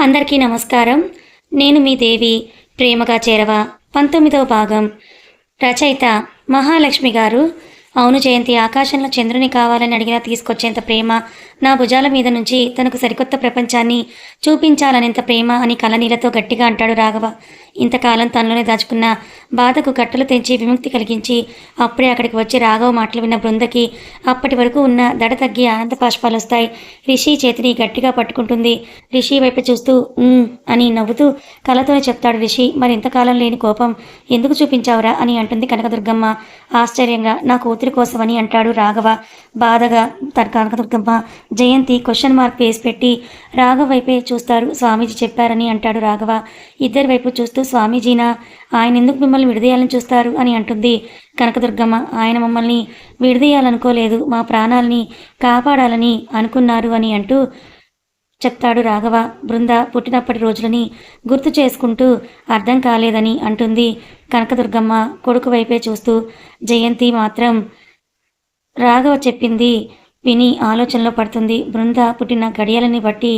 అందరికీ నమస్కారం. నేను మీ దేవి. ప్రేమగా చేరవా 19వ భాగం. రచయిత మహాలక్ష్మి గారు. అవును జయంతి, ఆకాశంలో చంద్రుని కావాలని అడిగినా తీసుకొచ్చేంత ప్రేమ, నా భుజాల మీద నుంచి తనకు సరికొత్త ప్రపంచాన్ని చూపించాలనేంత ప్రేమ అని కలనీలతో గట్టిగా అంటాడు రాఘవ. ఇంతకాలం తనలోనే దాచుకున్న బాధకు కట్టలు తెంచి విముక్తి కలిగించి అప్పుడే అక్కడికి వచ్చి రాఘవ మాటలు విన్న బృందకి అప్పటి వరకు ఉన్న దడ తగ్గి ఆనంద పాష్పాలు వస్తాయి. రిషి చేతిని గట్టిగా పట్టుకుంటుంది. రిషి వైపు చూస్తూ అని నవ్వుతూ కళ్ళతోనే చెప్తాడు రిషి. మరి ఇంతకాలం లేని కోపం ఎందుకు చూపించావురా అని అంటుంది కనకదుర్గమ్మ ఆశ్చర్యంగా. నా కూతురి కోసమని అంటాడు రాఘవ బాధగా. కనకదుర్గమ్మ జయంతి క్వశ్చన్ మార్క్ వేసి పెట్టి రాఘవ వైపే చూస్తారు. స్వామీజీ చెప్పారని అంటాడు రాఘవ. ఇద్దరి వైపు చూస్తూ స్వామీజీనా, ఆయన ఎందుకు మిమ్మల్ని విడదీయాలని చూస్తారు అని అంటుంది కనకదుర్గమ్మ. ఆయన మమ్మల్ని విడదీయాలనుకోలేదు, మా ప్రాణాలని కాపాడాలని అనుకున్నారు అని అంటూ చెప్తాడు రాఘవ. బృంద పుట్టినప్పటి రోజులని గుర్తు చేసుకుంటూ అర్థం కాలేదని అంటుంది కనకదుర్గమ్మ కొడుకు వైపే చూస్తూ. జయంతి మాత్రం రాఘవ చెప్పింది విని ఆలోచనలో పడుతుంది. బృంద పుట్టిన గడియలని బట్టి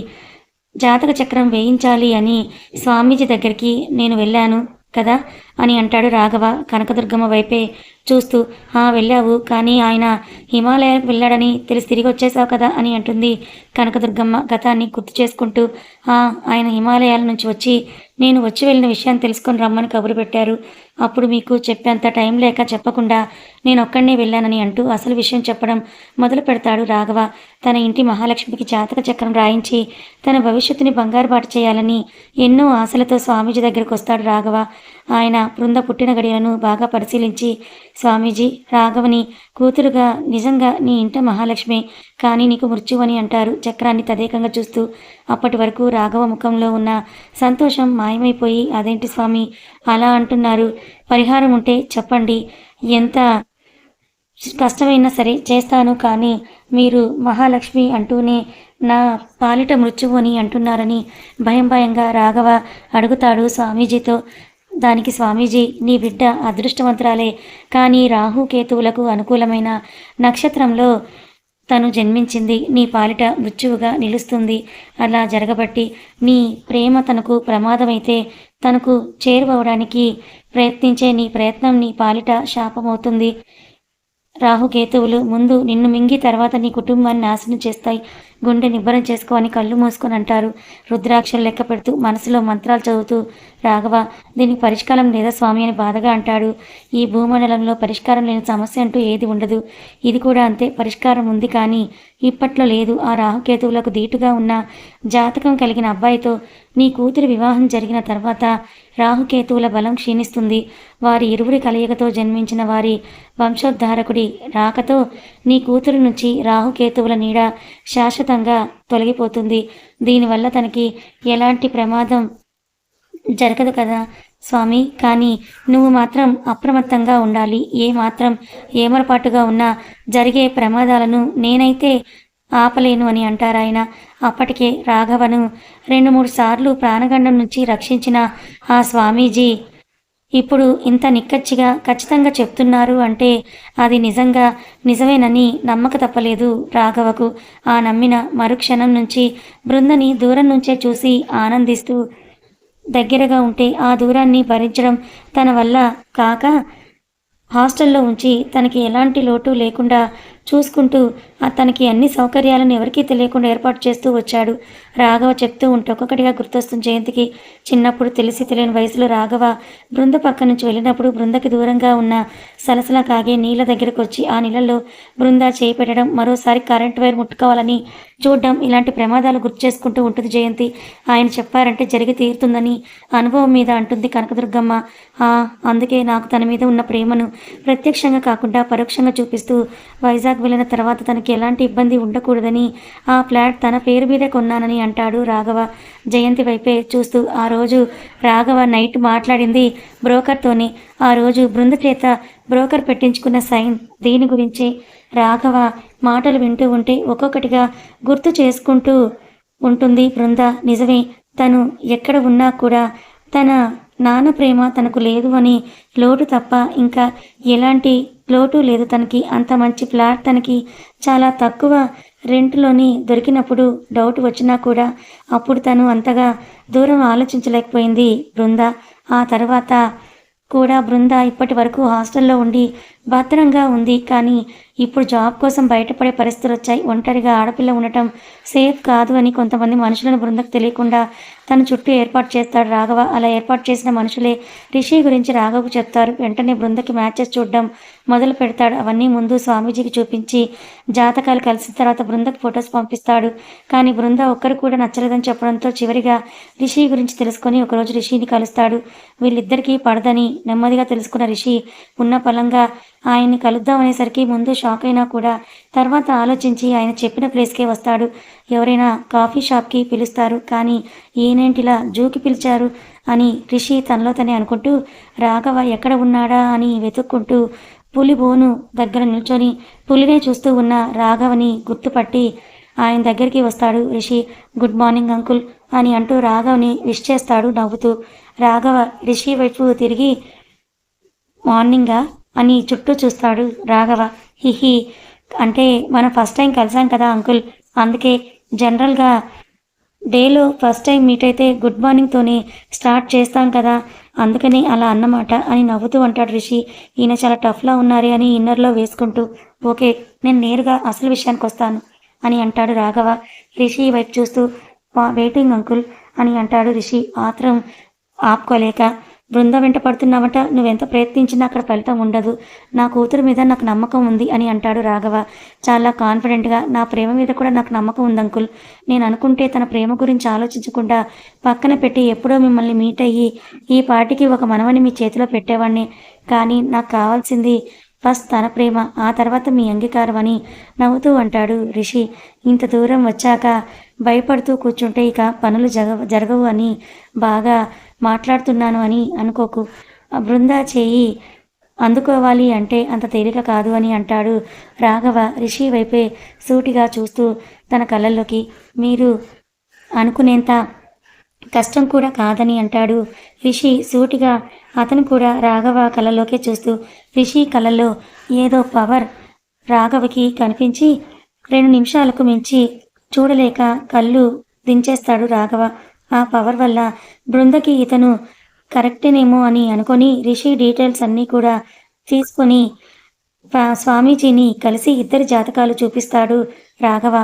జాతక చక్రం వేయించాలి అని స్వామీజీ దగ్గరికి నేను వెళ్ళాను కదా అని అంటాడు రాఘవ కనకదుర్గమ్మ వైపే చూస్తూ. వెళ్ళావు, కానీ ఆయన హిమాలయాలకు వెళ్ళాడని తెలిసి తిరిగి వచ్చేసావు కదా అని అంటుంది కనకదుర్గమ్మ గతాన్ని గుర్తు చేసుకుంటూ. ఆయన హిమాలయాల నుంచి వచ్చి నేను వచ్చి వెళ్ళిన విషయాన్ని తెలుసుకొని రమ్మని కబురు పెట్టారు. అప్పుడు మీకు చెప్పేంత టైం లేక చెప్పకుండా నేను ఒక్కడనే వెళ్ళానని అంటూ అసలు విషయం చెప్పడం మొదలు పెడతాడు రాఘవ. తన ఇంటి మహాలక్ష్మికి జాతక చక్రం రాయించి తన భవిష్యత్తుని బంగారు బాట చేయాలని ఎన్నో ఆశలతో స్వామీజీ దగ్గరికి వస్తాడు రాఘవ. ఆయన బృంద పుట్టిన గడియలను బాగా పరిశీలించి, స్వామీజీ, రాఘవని కూతురుగా నిజంగా నీ ఇంట మహాలక్ష్మి, కానీ నీకు మృత్యువని అంటారు చక్రాన్ని తదేకంగా చూస్తూ. అప్పటి వరకు రాఘవ ముఖంలో ఉన్న సంతోషం మాయమైపోయి, అదేంటి స్వామి అలా అంటున్నారు, పరిహారం ఉంటే చెప్పండి, ఎంత కష్టమైనా సరే చేస్తాను, కానీ మీరు మహాలక్ష్మి అంటూనే నా పాలిట మృత్యువు అని అంటున్నారని భయంగా రాఘవ అడుగుతాడు స్వామీజీతో. దానికి స్వామీజీ, నీ బిడ్డ అదృష్టవంతురాలే, కానీ రాహుకేతువులకు అనుకూలమైన నక్షత్రంలో తను జన్మించింది, నీ పాలిట మృత్యువుగా నిలుస్తుంది. అలా జరగబట్టి నీ ప్రేమ తనకు ప్రమాదమైతే తనకు చేరువవడానికి ప్రయత్నించే నీ ప్రయత్నం నీ పాలిట శాపమవుతుంది. రాహుకేతువులు ముందు నిన్ను మింగి తర్వాత నీ కుటుంబాన్ని నాశనం చేస్తాయి. గుండె నిబ్బరం చేసుకో అని కళ్ళు మూసుకొని అంటారు రుద్రాక్షలు లెక్క పెడుతూ, మనసులో మంత్రాలు చదువుతూ. రాఘవ, దీనికి పరిష్కారం లేదా స్వామి అని బాధగా అంటాడు. ఈ భూమండలంలో పరిష్కారం లేని సమస్య అంటూ ఏది ఉండదు. ఇది కూడా అంతే, పరిష్కారం ఉంది కానీ ఇప్పట్లో లేదు. ఆ రాహుకేతువులకు ధీటుగా ఉన్న జాతకం కలిగిన అబ్బాయితో నీ కూతురి వివాహం జరిగిన తర్వాత రాహుకేతువుల బలం క్షీణిస్తుంది. వారి ఇరువురి కలయికతో జన్మించిన వారి వంశోద్ధారకుడి రాకతో నీ కూతురు నుంచి రాహుకేతువుల నీడ శాశ్వతంగా తొలగిపోతుంది. దీనివల్ల తనకి ఎలాంటి ప్రమాదం జరగదు కదా స్వామి, కానీ నువ్వు మాత్రం అప్రమత్తంగా ఉండాలి. మాత్రం ఏమరపాటుగా ఉన్నా జరిగే ప్రమాదాలను నేనైతే ఆపలేను అని అంటారాయన. అప్పటికే రాఘవను 2-3 సార్లు ప్రాణగండం నుంచి రక్షించిన ఆ స్వామీజీ ఇప్పుడు ఇంత నిక్కచ్చిగా ఖచ్చితంగా చెప్తున్నారు అంటే అది నిజమేనని నమ్మక తప్పలేదు రాఘవకు. ఆ నమ్మిన మరుక్షణం నుంచి బృందని దూరం నుంచే చూసి ఆనందిస్తూ, దగ్గరగా ఉంటే ఆ దూరాన్ని భరించడం తన వల్ల కాక హాస్టల్లో ఉంచి తనకి ఎలాంటి లోటు లేకుండా చూసుకుంటూ తనకి అన్ని సౌకర్యాలను ఎవరికీ తెలియకుండా ఏర్పాటు చేస్తూ వచ్చాడు. రాఘవ చెప్తూ ఉంటే ఒక్కొక్కటిగా గుర్తొస్తుంది జయంతికి. చిన్నప్పుడు తెలిసి తెలియని వయసులో రాఘవ బృంద పక్క నుంచి వెళ్ళినప్పుడు బృందకి దూరంగా ఉన్న సలసల కాగే నీళ్ళ దగ్గరకు వచ్చి ఆ నీళ్ళల్లో బృంద చేయి పెట్టడం, మరోసారి కరెంట్ వైర్ ముట్టుకోవాలని చూడడం, ఇలాంటి ప్రమాదాలు గుర్తు చేసుకుంటూ ఉంటుంది జయంతి. ఆయన చెప్పారంటే జరిగి తీరుతుందని అనుభవం మీద అంటుంది కనకదుర్గమ్మ. అందుకే నాకు తన మీద ఉన్న ప్రేమను ప్రత్యక్షంగా కాకుండా పరోక్షంగా చూపిస్తూ వైజాగ్ వెళ్ళిన తర్వాత తనకి ఎలాంటి ఇబ్బంది ఉండకూడదని ఆ ఫ్లాట్ తన పేరు మీదే కొన్నానని అంటాడు రాఘవ జయంతి వైపే చూస్తూ. ఆ రోజు రాఘవ నైట్ మాట్లాడింది బ్రోకర్తోనే. ఆ రోజు బృంద చేత బ్రోకర్ పెట్టించుకున్న సైన్ దీని గురించి రాఘవ మాటలు వింటూ ఉంటే ఒక్కొక్కటిగా గుర్తు చేసుకుంటూ ఉంటుంది బృంద. నిజమే, తను ఎక్కడ ఉన్నా కూడా తన నాన్న ప్రేమ తనకు లేదు అని లోటు తప్ప ఇంకా ఎలాంటి లోటు లేదు తనకి. అంత మంచి ఫ్లాట్ తనకి చాలా తక్కువ రెంట్‌లోని దొరికినప్పుడు డౌట్ వచ్చినా కూడా అప్పుడు తను అంతగా దూరం ఆలోచించలేకపోయింది బృంద. ఆ తర్వాత కూడా బృంద ఇప్పటి వరకు హాస్టల్లో ఉండి భద్రంగా ఉంది. కానీ ఇప్పుడు జాబ్ కోసం బయటపడే పరిస్థితులొచ్చాయి. ఒంటరిగా ఆడపిల్ల ఉండటం సేఫ్ కాదు అని కొంతమంది మనుషులను బృందకు తెలియకుండా తన చుట్టూ ఏర్పాటు చేస్తాడు రాఘవ. అలా ఏర్పాటు చేసిన మనుషులే రిషి గురించి రాఘవకు చెప్తారు. వెంటనే బృందకి మ్యాచెస్ చూడడం మొదలు పెడతాడు. అవన్నీ ముందు స్వామీజీకి చూపించి జాతకాలు కలిసిన తర్వాత బృందకు ఫొటోస్ పంపిస్తాడు. కానీ బృంద ఒక్కరు కూడా నచ్చలేదని చెప్పడంతో చివరిగా రిషి గురించి తెలుసుకొని ఒకరోజు రిషిని కలుస్తాడు. వీళ్ళిద్దరికీ పడదని నెమ్మదిగా తెలుసుకున్న రిషి ఉన్న పలంగా ఆయన్ని కలుద్దామనేసరికి ముందు షాక్ అయినా కూడా తర్వాత ఆలోచించి ఆయన చెప్పిన ప్లేస్కే వస్తాడు. ఎవరైనా కాఫీ షాప్కి పిలుస్తారు, కానీ ఈయనేంటిలా జూకి పిలిచారు అని రిషి తనలో తనే అనుకుంటూ రాఘవ ఎక్కడ ఉన్నాడా అని వెతుక్కుంటూ పులి బోను దగ్గర నిల్చొని పులినే చూస్తూ ఉన్న రాఘవని గుర్తుపట్టి ఆయన దగ్గరికి వస్తాడు రిషి. గుడ్ మార్నింగ్ అంకుల్ అని అంటూ రాఘవని విష్ చేస్తాడు నవ్వుతూ. రాఘవ రిషి వైపు తిరిగి మార్నింగా అని చుట్టూ చూస్తాడు రాఘవ. హిహి, అంటే మనం ఫస్ట్ టైం కలిసాం కదా అంకుల్, అందుకే జనరల్గా డేలో ఫస్ట్ టైం మీట్ అయితే గుడ్ మార్నింగ్తోనే స్టార్ట్ చేస్తాం కదా, అందుకని అలా అన్నమాట అని నవ్వుతూ అంటాడు రిషి. ఈయన చాలా టఫ్లా ఉన్నారే అని ఇన్నర్లో వేసుకుంటూ. ఓకే, నేను నేరుగా అసలు విషయానికి వస్తాను అని అంటాడు రాఘవ రిషి వైపు చూస్తూ. వెయిటింగ్ అంకుల్ అని అంటాడు రిషి ఆత్రం ఆపుకోలేక. బృంద వెంట పడుతున్నావట, నువ్వెంత ప్రయత్నించినా అక్కడ ఫలితం ఉండదు. నా కూతురు మీద నాకు నమ్మకం ఉంది అని అంటాడు రాఘవ చాలా కాన్ఫిడెంట్గా. నా ప్రేమ మీద కూడా నాకు నమ్మకం ఉంది అంకుల్. నేను అనుకుంటే తన ప్రేమ గురించి ఆలోచించకుండా పక్కన పెట్టి ఎప్పుడో మిమ్మల్ని మీట్ అయ్యి ఈ పాటికి ఒక మనవని మీ చేతిలో పెట్టేవాడిని. కానీ నాకు కావాల్సింది ఫస్ట్ తన ప్రేమ, ఆ తర్వాత మీ అంగీకారం అని నవ్వుతూ అంటాడు రిషి. ఇంత దూరం వచ్చాక భయపడుతూ కూర్చుంటే ఇక పనులు జరగవు అని బాగా మాట్లాడుతున్నాను అని అనుకోకు. బృందా చేయి అందుకోవాలి అంటే అంత తేలిక కాదు అని అంటాడు రాఘవ రిషి వైపే సూటిగా చూస్తూ తన కళ్ళల్లోకి. మీరు అనుకునేంత కష్టం కూడా కాదని అంటాడు రిషి సూటిగా. అతను కూడా రాఘవ కళ్ళలోకే చూస్తూ, రిషి కళ్ళల్లో ఏదో పవర్ రాఘవకి కనిపించి 2 నిమిషాలకు మించి చూడలేక కళ్ళు దించేస్తాడు రాఘవ. ఆ పవర్ వల్ల బృందకి ఇతను కరెక్టేనేమో అని అనుకొని రిషి డీటెయిల్స్ అన్నీ కూడా తీసుకొని స్వామీజీని కలిసి ఇద్దరి జాతకాలు చూపిస్తాడు రాఘవ.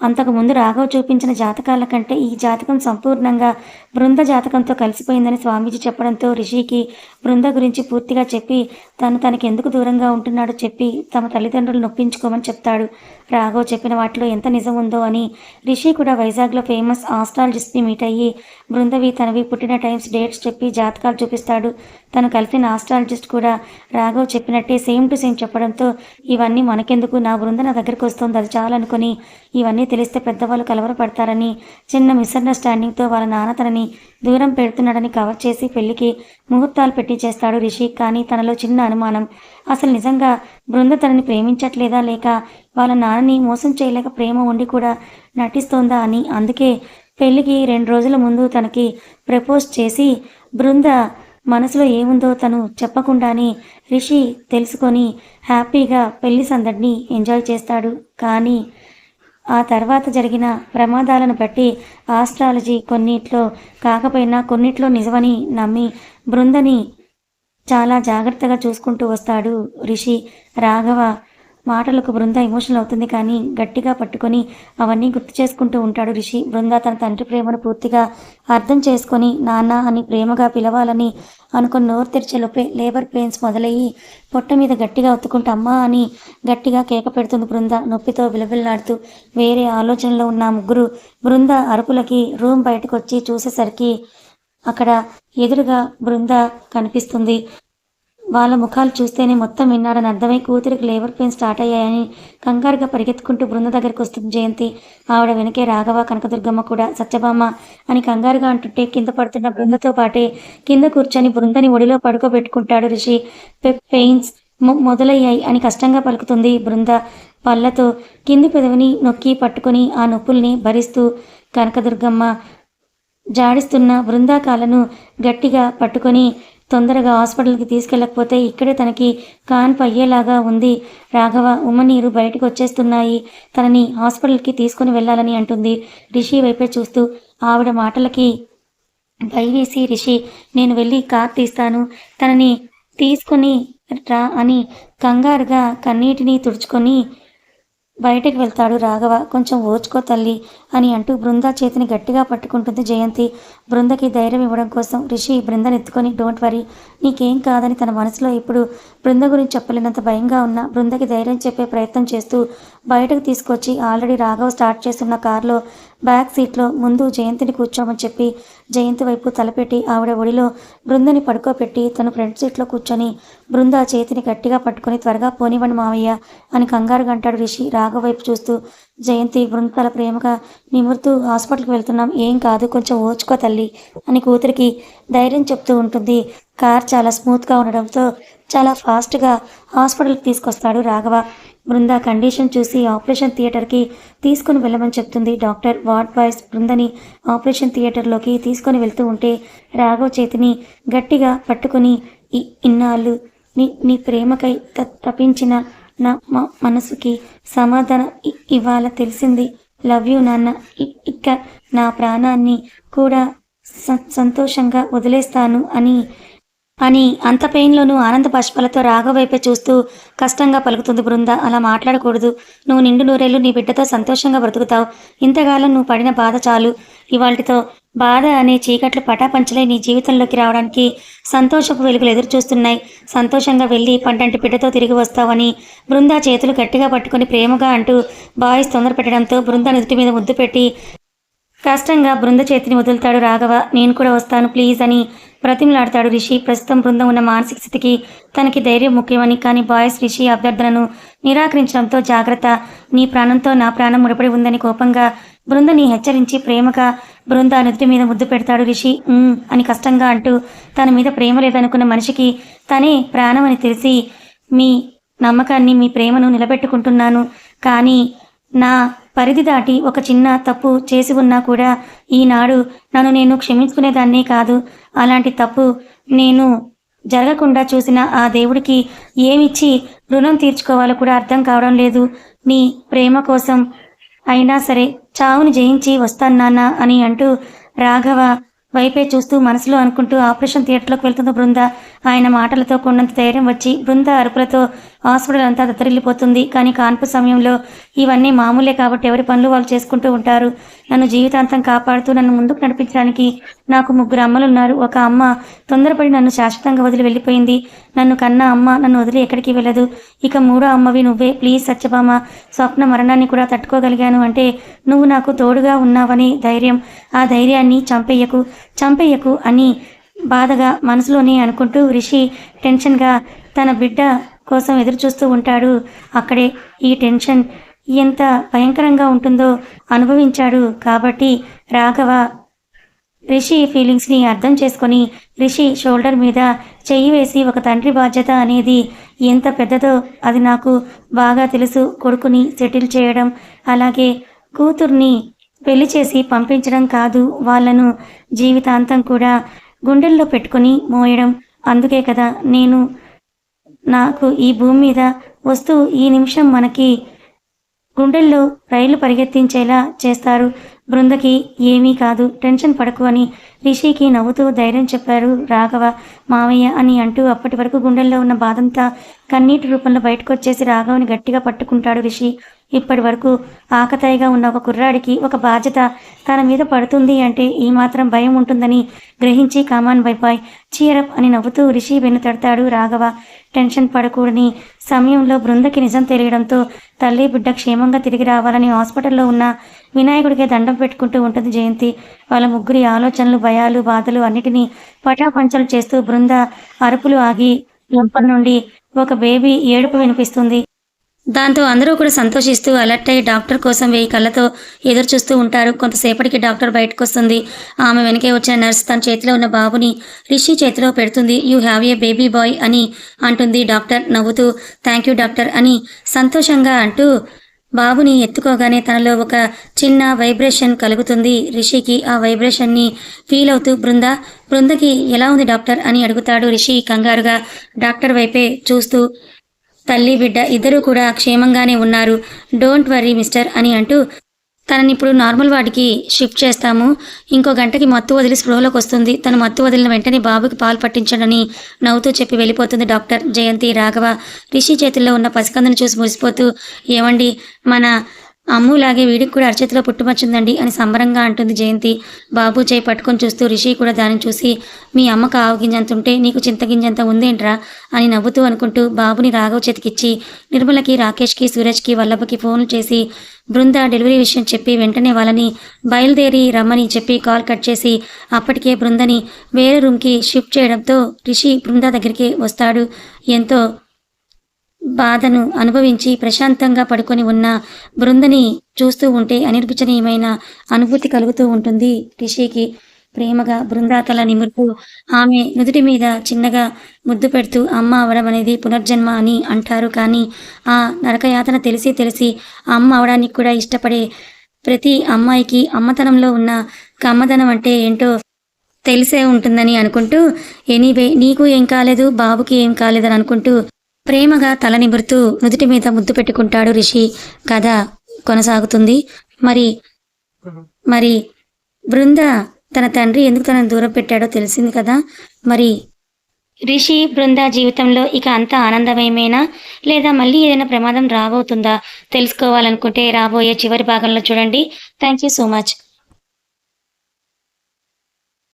అంతకుముందు రాఘవ చూపించిన జాతకాల కంటే ఈ జాతకం సంపూర్ణంగా బృంద జాతకంతో కలిసిపోయిందని స్వామీజీ చెప్పడంతో రిషికి బృంద గురించి పూర్తిగా చెప్పి తనకెందుకు దూరంగా ఉంటున్నాడో చెప్పి తమ తల్లిదండ్రులు నొప్పించుకోమని చెప్తాడు. రాఘవ్ చెప్పిన వాటిలో ఎంత నిజం ఉందో అని రిషి కూడా వైజాగ్లో ఫేమస్ ఆస్ట్రాలజిస్ట్ని మీట్ అయ్యి బృందవి తనవి పుట్టిన టైమ్స్ డేట్స్ చెప్పి జాతకాలు చూపిస్తాడు. తను కలిసిన ఆస్ట్రాలజిస్ట్ కూడా రాఘవ్ చెప్పినట్టే సేమ్ టు సేమ్ చెప్పడంతో ఇవన్నీ మనకెందుకు, నా బృంద నా దగ్గరికి వస్తుంది, అది చాలనుకొని ఇవన్నీ తెలిస్తే పెద్దవాళ్ళు కలవరపడతారని చిన్న మిస్అండర్స్టాండింగ్తో వాళ్ళ నాన్న తనని దూరం పెడుతున్నాడని కవర్ చేసి పెళ్లికి ముహూర్తాలు పెట్టించేస్తాడు రిషి. కానీ తనలో చిన్న అనుమానం, అసలు నిజంగా బృంద తనని ప్రేమించట్లేదా లేక వాళ్ళ నాన్నని మోసం చేయలేక ప్రేమ ఉండి కూడా నటిస్తోందా అని. అందుకే పెళ్లికి 2 రోజుల ముందు తనకి ప్రపోజ్ చేసి బృంద మనసులో ఏముందో తను చెప్పకుండానే రిషి తెలుసుకొని హ్యాపీగా పెళ్లి సందడిని ఎంజాయ్ చేస్తాడు. కానీ ఆ తర్వాత జరిగిన ప్రమాదాలను బట్టి ఆస్ట్రాలజీ కొన్నిట్లో కాకపోయినా కొన్నిట్లో నిజమని నమ్మి బృందని చాలా జాగ్రత్తగా చూసుకుంటూ వస్తాడు రిషి. రాఘవ మాటలకు బృంద ఎమోషనల్ అవుతుంది, కానీ గట్టిగా పట్టుకొని అవన్నీ గుర్తు చేసుకుంటూ ఉంటాడు రిషి. బృంద తన తండ్రి ప్రేమను పూర్తిగా అర్థం చేసుకొని నాన్న అని ప్రేమగా పిలవాలని అనుకుని నోరు తెరిచేలోపే లేబర్ పెయిన్స్ మొదలయ్యి పొట్ట మీద గట్టిగా ఒత్తుకుంటూ అమ్మా అని గట్టిగా కేక పెడుతుంది బృంద నొప్పితో విలవిల్లాడుతూ. వేరే ఆలోచనలో ఉన్న ముగ్గురు బృంద అరుపులకి రూమ్ బయటకు వచ్చి చూసేసరికి అక్కడ ఎదురుగా బృంద కనిపిస్తుంది. వాళ్ళ ముఖాలు చూస్తేనే మొత్తం విన్నారని అర్థమై కూతురికి లేబర్ పెయిన్ స్టార్ట్ అయ్యాయని కంగారుగా పరిగెత్తుకుంటూ బృంద దగ్గరికి వస్తుంది జయంతి. ఆవిడ వెనకే రాఘవ, కనకదుర్గమ్మ కూడా. సత్యభామ అని కంగారుగా అంటుంటే కింద పడుతున్న బృందతో పాటే కింద కూర్చొని బృందని ఒడిలో పడుకోబెట్టుకుంటాడు రిషి. పెయిన్స్ మొదలయ్యాయి అని కష్టంగా పలుకుతుంది బృంద పళ్ళతో కింది పెదవిని నొక్కి పట్టుకొని ఆ నొప్పుల్ని భరిస్తూ. కనకదుర్గమ్మ జాడిస్తున్న బృందాకాలను గట్టిగా పట్టుకొని తొందరగా హాస్పిటల్కి తీసుకెళ్ళకపోతే ఇక్కడే తనకి కాన్పు అయ్యేలాగా ఉంది. రాఘవ, ఉమ్మనీరు బయటకు వచ్చేస్తున్నాయి. తనని హాస్పిటల్కి తీసుకుని వెళ్ళాలని అంటుంది రిషి వైపే చూస్తూ. ఆవిడ మాటలకి భయవేసి రిషి, నేను వెళ్ళి కార్ తీస్తాను, తనని తీసుకుని రా అని కంగారుగా కన్నీటిని తుడుచుకొని బయటకు వెళ్తాడు రాఘవ. కొంచెం ఓర్చుకో తల్లి అని అంటూ బృంద చేతిని గట్టిగా పట్టుకుంటుంది జయంతి. బృందకి ధైర్యం ఇవ్వడం కోసం రిషి బృందను ఎత్తుకొని, డోంట్ వరీ, నీకేం కాదని తన మనసులో ఇప్పుడు బృంద గురించి చెప్పలేనంత భయంగా ఉన్న బృందకి ధైర్యం చెప్పే ప్రయత్నం చేస్తూ బయటకు తీసుకొచ్చి ఆల్రెడీ రాఘవ్ స్టార్ట్ చేస్తున్న కారులో బ్యాక్ సీట్లో ముందు జయంతిని కూర్చోమని చెప్పి జయంతి వైపు తలపెట్టి ఆవిడ ఒడిలో బృందని పడుకోబెట్టి తను ఫ్రంట్ సీట్లో కూర్చొని బృంద చేతిని గట్టిగా పట్టుకొని త్వరగా పోనివ్వండి మావయ్య అని కంగారుగా అంటాడు రిషి రాఘవ్ వైపు చూస్తూ. జయంతి బృంద తల ప్రేమగా నిమురుతూ, హాస్పిటల్కి వెళ్తున్నాం, ఏం కాదు, కొంచెం ఓర్చుకో తల్లి అని కూతురికి ధైర్యం చెప్తూ ఉంటుంది. కార్ చాలా స్మూత్గా ఉండడంతో చాలా ఫాస్ట్గా హాస్పిటల్కి తీసుకొస్తాడు రాఘవ. బృంద కండిషన్ చూసి ఆపరేషన్ థియేటర్కి తీసుకుని వెళ్ళమని చెప్తుంది డాక్టర్. వార్డ్ బాయ్స్ బృందని ఆపరేషన్ థియేటర్లోకి తీసుకొని వెళ్తూ ఉంటే రాఘవ్ చేతిని గట్టిగా పట్టుకుని, ఇన్నాళ్ళు నీ ప్రేమకై తప్పించిన నా మనసుకి సమాధానం ఇవాళ తెలిసింది. లవ్ యూ నాన్న, ఇక నా ప్రాణాన్ని కూడా సంతోషంగా వదిలేస్తాను అని అంత పెయిన్లోనూ ఆనంద బాష్పాలతో రాఘవ్ వైపే చూస్తూ కష్టంగా పలుకుతుంది బృంద. అలా మాట్లాడకూడదు, నువ్వు నిండు నూరేళ్ళు నీ బిడ్డతో సంతోషంగా బ్రతుకుతావు. ఇంతకాలం నువ్వు పడిన బాధ చాలు. ఇవాళతో బాధ అనే చీకట్లు పటాపంచలై నీ జీవితంలోకి రావడానికి సంతోషపు వెలుగులు ఎదురు చూస్తున్నాయి. సంతోషంగా వెళ్ళి పంటంటి బిడ్డతో తిరిగి వస్తావని బృంద చేతులు గట్టిగా పట్టుకొని ప్రేమగా అంటూ బాయ్స్ తొందర పెట్టడంతో బృంద నుదుటి మీద ముద్దు పెట్టి కష్టంగా బృంద చేతిని వదులుతాడు రాఘవ. నేను కూడా వస్తాను ప్లీజ్ అని ప్రతిమలాడతాడు రిషి. ప్రస్తుతం బృందం ఉన్న మానసిక స్థితికి తనకి ధైర్యం ముఖ్యమని, కానీ బాయ్స్ రిషి అభ్యర్థనను నిరాకరించడంతో జాగ్రత్త, నీ ప్రాణంతో నా ప్రాణం ముడిపడి ఉందని కోపంగా బృందని హెచ్చరించి ప్రేమగా బృంద నుదుటి మీద ముద్దు పెడతాడు రిషి. అని కష్టంగా అంటూ తన మీద ప్రేమ లేదనుకున్న మనిషికి తనే ప్రాణం అని తెలిసి మీ నమ్మకాన్ని, మీ ప్రేమను నిలబెట్టుకుంటున్నాను. కానీ నా పరిధి దాటి ఒక చిన్న తప్పు చేసి ఉన్నా కూడా ఈనాడు నన్ను నేను క్షమించుకునేదాన్నే కాదు. అలాంటి తప్పు నేను జరగకుండా చూసిన ఆ దేవుడికి ఏమిచ్చి రుణం తీర్చుకోవాలో కూడా అర్థం కావడం లేదు. నీ ప్రేమ కోసం అయినా సరే చావుని జయించి వస్తాను నాన్న అని అంటూ రాఘవ వైపే చూస్తూ మనసులో అనుకుంటూ ఆపరేషన్ థియేటర్లోకి వెళ్తున్న బృంద. ఆయన మాటలతో కొండంత ధైర్యం వచ్చి బృంద అరుపులతో హాస్పిటల్ అంతా దత్తరిల్లిపోతుంది. కానీ కాన్పు సమయంలో ఇవన్నీ మామూలే కాబట్టి ఎవరి పనులు వాళ్ళు చేసుకుంటూ ఉంటారు. నన్ను జీవితాంతం కాపాడుతూ నన్ను ముందుకు నడిపించడానికి నాకు 3 అమ్మలున్నారు. ఒక అమ్మ తొందరపడి నన్ను శాశ్వతంగా వదిలి వెళ్ళిపోయింది. నన్ను కన్న అమ్మ నన్ను వదిలి ఎక్కడికి వెళ్ళదు. ఇక 3వ అమ్మవి నువ్వే. ప్లీజ్ సత్యభామ, స్వప్న మరణాన్ని కూడా తట్టుకోగలిగాను అంటే నువ్వు నాకు తోడుగా ఉన్నావని ధైర్యం. ఆ ధైర్యాన్ని చంపేయకు అని బాధగా మనసులోనే అనుకుంటూ రిషి టెన్షన్గా తన బిడ్డ కోసం ఎదురు చూస్తూ ఉంటాడు. అక్కడే ఈ టెన్షన్ ఎంత భయంకరంగా ఉంటుందో అనుభవించాడు కాబట్టి రాఘవ రిషి ఫీలింగ్స్ని అర్థం చేసుకొని రిషి షోల్డర్ మీద చెయ్యి వేసి, ఒక తండ్రి బాధ్యత అనేది ఎంత పెద్దదో అది నాకు బాగా తెలుసు. కొడుకుని సెటిల్ చేయడం, అలాగే కూతుర్ని పెళ్లి చేసి పంపించడం కాదు, వాళ్ళను జీవితాంతం కూడా గుండెల్లో పెట్టుకొని మోయడం. అందుకే కదా నాకు ఈ భూమి మీద వస్తూ ఈ నిమిషం మనకి గుండెల్లో రైలు పరిగెత్తించేలా చేస్తారు. బృందకి ఏమీ కాదు, టెన్షన్ పడకు అని రిషికి నవ్వుతూ ధైర్యం చెప్పారు రాఘవ. మావయ్య అని అంటూ అప్పటి వరకు గుండెల్లో ఉన్న బాధంతా కన్నీటి రూపంలో బయటకు వచ్చేసి రాఘవని గట్టిగా పట్టుకుంటాడు రిషి. ఇప్పటి వరకు ఆకతాయిగా ఉన్న ఒక కుర్రాడికి ఒక బాధ్యత తన మీద పడుతుంది అంటే ఈ మాత్రం భయం ఉంటుందని గ్రహించి కామాన్ బైబాయ్ చీరప్ అని నవ్వుతూ రిషి వెన్ను తడతాడు రాఘవ. టెన్షన్ పడకూడని సమయంలో బృందకి నిజం తెలియడంతో తల్లి బిడ్డ క్షేమంగా తిరిగి రావాలని హాస్పిటల్లో ఉన్న వినాయకుడికి దండం పెట్టుకుంటూ ఉంటుంది జయంతి. వాళ్ళ ముగ్గురి ఆలోచనలు, భయాలు, బాధలు అన్నిటినీ పటాపంచలు చేస్తూ బృంద అరుపులు ఆగి లోపల నుండి ఒక బేబీ ఏడుపు వినిపిస్తుంది. దాంతో అందరూ కూడా సంతోషిస్తూ అలర్ట్ అయ్యి డాక్టర్ కోసం 1000 కళ్ళతో ఎదురు చూస్తూ ఉంటారు. కొంతసేపటికి డాక్టర్ బయటకు వస్తుంది. ఆమె వెనకే వచ్చిన నర్స్ తన చేతిలో ఉన్న బాబుని రిషి చేతిలో పెడుతుంది. You have a baby bye అని అంటుంది డాక్టర్ నవ్వుతూ. థ్యాంక్ యూ డాక్టర్ అని సంతోషంగా అంటూ బాబుని ఎత్తుకోగానే తనలో ఒక చిన్న వైబ్రేషన్ కలుగుతుంది రిషికి. ఆ వైబ్రేషన్ని ఫీల్ అవుతూ బృందకి ఎలా ఉంది డాక్టర్ అని అడుగుతాడు రిషి కంగారుగా డాక్టర్ వైపే చూస్తూ. తల్లి బిడ్డ ఇద్దరూ కూడా క్షేమంగానే ఉన్నారు. డోంట్ వర్రీ మిస్టర్ అని అంటూ తనని ఇప్పుడు నార్మల్ వార్డుకి షిఫ్ట్ చేస్తాము. ఇంకో గంటకి మత్తు వదిలి స్పృహలోకి వస్తుంది. తను మత్తు వదిలిన వెంటనే బాబుకి పాలు పట్టించడని నవ్వుతూ చెప్పి వెళ్ళిపోతుంది డాక్టర్. జయంతి, రాఘవ రిషి చేతుల్లో ఉన్న పసికందుని చూసి మురిసిపోతూ, ఏమండి మన అమ్ములాగే వీడికి కూడా అరచేతిలో పుట్టుమచ్చిందండి అని సంబరంగా అంటుంది జయంతి. బాబు చేయి పట్టుకొని చూస్తూ రిషి కూడా దాన్ని చూసి, మీ అమ్మకు ఆవగింజంత ఉంటే నీకు చింతగింజంత ఉందేంట్రా అని నవ్వుతూ అనుకుంటూ బాబుని రాఘవ్ చేతికిచ్చి నిర్మలకి, రాకేష్కి, సూరజ్కి, వల్లభకి ఫోన్లు చేసి బృంద డెలివరీ విషయం చెప్పి వెంటనే వాళ్ళని బయలుదేరి రమ్మని చెప్పి కాల్ కట్ చేసి అప్పటికే బృందని వేరే రూమ్కి షిఫ్ట్ చేయడంతో రిషి బృంద దగ్గరికి వస్తాడు. ఎంతో బాధను అనుభవించి ప్రశాంతంగా పడుకొని ఉన్న బృందని చూస్తూ ఉంటే అనిర్వచనీయమైన అనుభూతి కలుగుతూ ఉంటుంది రిషికి. ప్రేమగా బృంద తల నిమురుతూ ఆమె నుదుటి మీద చిన్నగా ముద్దు పెడుతూ అమ్మ అవడం అనేది పునర్జన్మ అని అంటారు. కానీ ఆ నరకయాతన తెలిసి తెలిసి అమ్మ అవడానికి కూడా ఇష్టపడే ప్రతి అమ్మాయికి అమ్మతనంలో ఉన్న కమ్మదనం అంటే ఏంటో తెలిసే ఉంటుందని అనుకుంటూ, ఎనీవే నీకు ఏం కాలేదు, బాబుకి ఏం కాలేదని అనుకుంటూ ప్రేమగా తల నిమురుతూ నుదుటి మీద ముద్దు పెట్టుకుంటాడు రిషి. కథ కొనసాగుతుంది. మరి బృంద తన తండ్రి ఎందుకు తనను దూరం పెట్టాడో తెలిసింది కదా. మరి రిషి బృంద జీవితంలో ఇక అంత ఆనందమయమేనా, లేదా మళ్ళీ ఏదైనా ప్రమాదం రాబోతుందా తెలుసుకోవాలనుకుంటే రాబోయే చివరి భాగంలో చూడండి. Thank you so much.